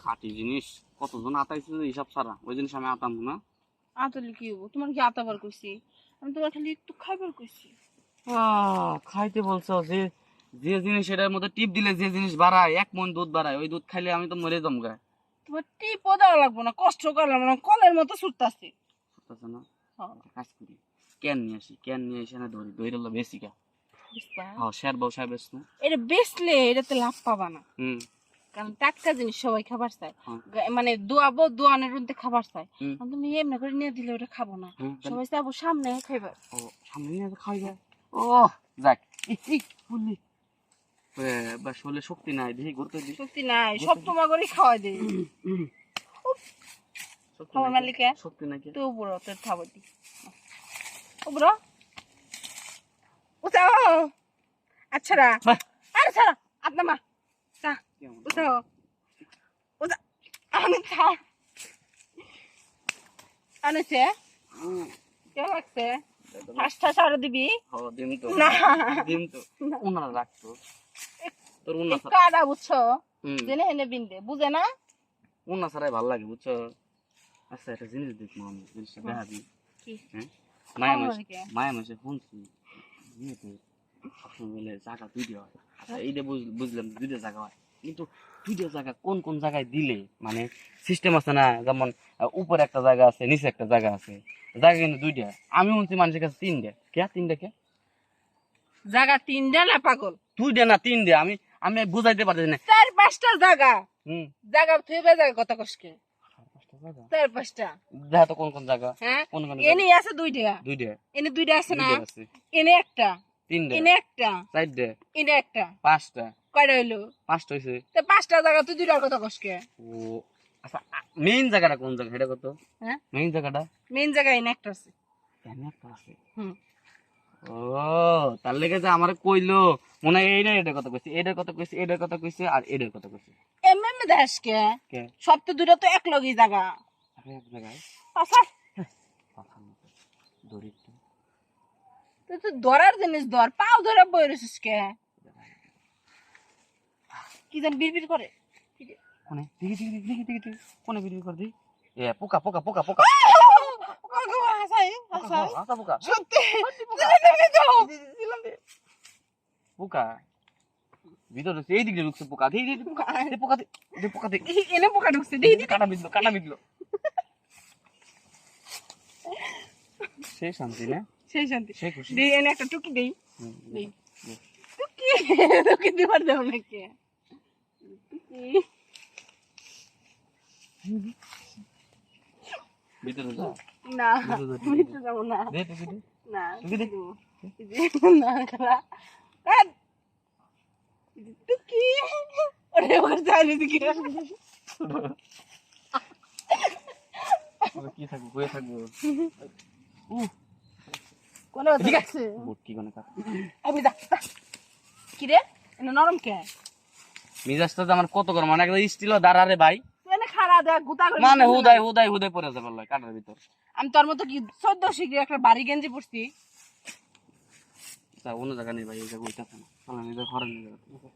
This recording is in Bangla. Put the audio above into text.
খাঁটি জিনিস কতজন আতাইছে হিসাব ছাড়া, ওই জিনিস আমি আতাম না। আতলে কি হবো, তোমার কি আতাবার কইছি? আমি তোমার খালি একটু খাইবার কইছি। খাইতে বলছো যে যে জিনিস এটার মধ্যে টিপ দিলে যে জিনিস বাড়ায়, 1 মণ দুধ বাড়ায়, ওই দুধ খাইলে আমি তো মরে যাম গা। তোমার টিপও দেওয়া লাগবো না, কষ্ট করলাম না, কলের মতো ছুটতাছে। বুঝতেছ না? কাজ করি, ক্যান নিয়ে আসি, ক্যান নিয়ে এসে না ধরি ধরে হলো বেশি গা। হ্যাঁ, শের বসায় বেশ না। এটা বেচলে এটাতে লাভ পাবা না, হুম। কারণ টাটকা জিনিস সবাই খাবার চায়। হ্যাঁ। মানে দোয়াবো, দোয়ানের মধ্যে খাবার চায়। হুম। তুমি এমনি করে নিয়ে দিলে ওটা খাবো না, সবাই চাবো সামনে খাইবার। ও সামনে নিয়ে খাওয়াই যায়। ও যাক, বললি বা শরীরে শক্তি নাই, দেখি ঘুরতে দিই। শক্তি নাই, সব তোমার করে খাওয়াই দেই। খাবার মালিকে শক্তি নাকি তো বুড়ো তোর খাবার দি। ও বুড়ো উঠাও, আচ্ছা রা, আরে ছাড়া আপনার মা চা উঠাও, উঠা আমি খা আনেছে। কেমন লাগছে? ফার্স্ট আরো দিবি? দিন তো না দিন তো ওনারা রাখতো তোর উন্না কারা বুঝছো, জেনে হেনে বিন্দে বুঝে না, উন্না ছাড়াই ভালো লাগে বুঝছো। আচ্ছা একটা জিনিস দেখবো, আমি জিনিসটা দেখা দিই। হ্যাঁ, মায়া মাসে শুনছি সবসময় বলে জায়গা দুইটা হয়। আচ্ছা এইটা বুঝলাম দুইটা জায়গা হয়, কিন্তু দুইটা জায়গা কোন কোন জায়গায় দিলে মানে সিস্টেম আছে না, যেমন উপরে একটা জায়গা আছে, নিচে একটা জায়গা আছে, জায়গা কিন্তু দুইটা। আমি শুনছি মানুষের কাছে তিনটা। তিনটা কে জায়গা? তিনটা না পাগল, দুইটা না তিনটা। আমি আমি বুঝাইতে পারছি না। 4-5টা জায়গা। জায়গা তুই জায়গা কত কষ্টে 4-5টা দেখা তো কোন কোন জায়গা। হ্যাঁ, কোন কোন এনে আছে দুইটা, দুইটা এনে দুইটা আছে না, আছে, এনে একটা, তিনটা, এনে একটা, চারটা, এনে একটা, 5টা। কয়টা হইলো? 5টা হয়েছে। তো 5টা জায়গা তুই দুইটার কথা কষ্টে। ও আচ্ছা, মেইন জায়গাটা কোন জায়গা সেটা কত? হ্যাঁ, মেইন জায়গাটা মেইন জায়গা এনে একটা আছে। এনে একটা আছে। হুম। ও তার লেগে যে আমারে কইলো মনে হয় এইটা এটা কথা কইছে, এটার কথা কইছে, এটার কথা কইছে, আর এটার কথা কইছে। এমএম দাস কে কে সব তো দুইটা তো এক লগই জায়গা। আরে এক জায়গায় আচ্ছা কথা মতো দড়ি তো তুই তো ধরার জিনিস ধর, পাও ধরে বই রইছিস কে? কি জান বিড়বিড় করে কোনে দেখি দেখি দেখি দেখি দেখি কোনে ভিডিও কর দি। এ পোকা পোকা পোকা পোকা হাসাই হাসাই হাসা পোকা সত্যি পোকা ভিতরে এই দিকে ঢুকছে পোকা। দেখি দেখি পোকা দে পোকা দে দে পোকা দে। এনে পোকা ঢুকছে, দেখি কাটা বিঁধলো কাটা বিঁধলো। সেই শান্তি না, সেই শান্তি, সেই খুশি। দেই এনে একটা টুকি দেই, দেই টুকি টুকি দিবার দেও নাকি? ভিতরে যা না ভিতরে যাবো না, দে টুকি দে না টুকি দে না খালা টুকি ওরে ওর যাইনি দিকে কি থাকবো বয়ে থাকবো। কোন ঠিক আছে বুটকি কোনে কাট আমি যা কি রে এনে নরম কে মিজাজটা তো আমার কত গরম, মানে একদম স্টিল দাঁড়ারে ভাই, তুই এনে খাড়া দেখ গুতা করে মানে হুদাই হুদাই হুদাই পড়ে যাবে লয় কাটার ভিতর। আমি তোর মতো কি 14 শিখে একটা বাড়ি গেঞ্জি পরছি? অন্য জায়গা নেই ভাই, এই জায়গা ওইটা না, চলেন এই জায়গা ঘরে নিয়ে যাবে।